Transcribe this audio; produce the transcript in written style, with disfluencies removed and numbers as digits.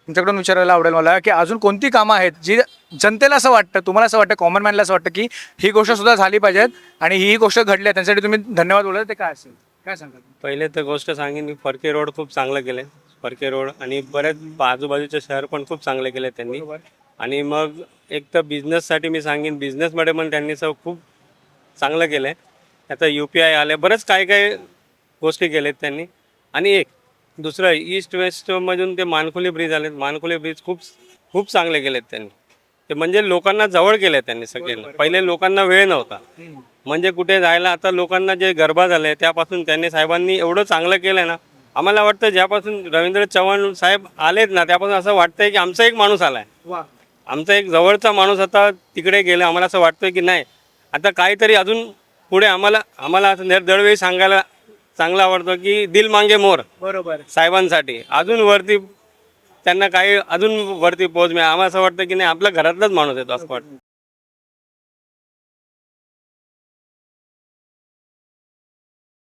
तुमच्याकडून विचारायला आवडेल मला की अजून कोणती कामं आहेत जी जनतेला असं वाटतं, तुम्हाला असं वाटतं, कॉमन मॅनला असं वाटतं की ही गोष्ट सुद्धा झाली पाहिजेत आणि ही गोष्ट घडली आहे त्यासाठी तुम्ही धन्यवाद बोलत, ते काय असेल, काय सांगाल? पहिले तर गोष्ट सांगेन मी, फरके रोड खूप चांगलं केले. फरके रोड आणि बरेच आजूबाजूचे शहर पण खूप चांगले केले त्यांनी. आणि मग एक तर बिझनेससाठी मी सांगेन, बिझनेसमध्ये पण त्यांनी खूप चांगलं केलं आहे. आता UPI आले, बरेच काय काय गोष्टी केल्यात त्यांनी. आणि एक दुसरं ईस्ट वेस्टमधून ते मानखुली ब्रिज आले, मानखुली ब्रिज खूप खूप चांगले केलेत त्यांनी. ते म्हणजे लोकांना जवळ केले त्यांनी सगळ्यांना. पहिले लोकांना वेळ नव्हता, म्हणजे कुठे जायला. आता लोकांना जे गरबा झाले त्यापासून त्यांनी साहेबांनी एवढं चांगलं केलं ना. आम्हाला वाटतं ज्यापासून रवींद्र चव्हाण साहेब आलेत ना त्यापासून असं वाटतंय की आमचा एक माणूस आलाय, आमचा एक जवळचा माणूस आता तिकडे गेला. आम्हाला असं वाटतंय की नाही आता काहीतरी अजून पुढे आम्हाला असं दरवेळी सांगायला चांगलं आवडतं की दिल मांगे मोर. बरोबर. साहेबांसाठी अजून वरती त्यांना काही अजून वरती पोहोच मिळाला. आम्हाला असं वाटतं की नाही आपल्या घरातलाच माणूस येतो असं वाटतं.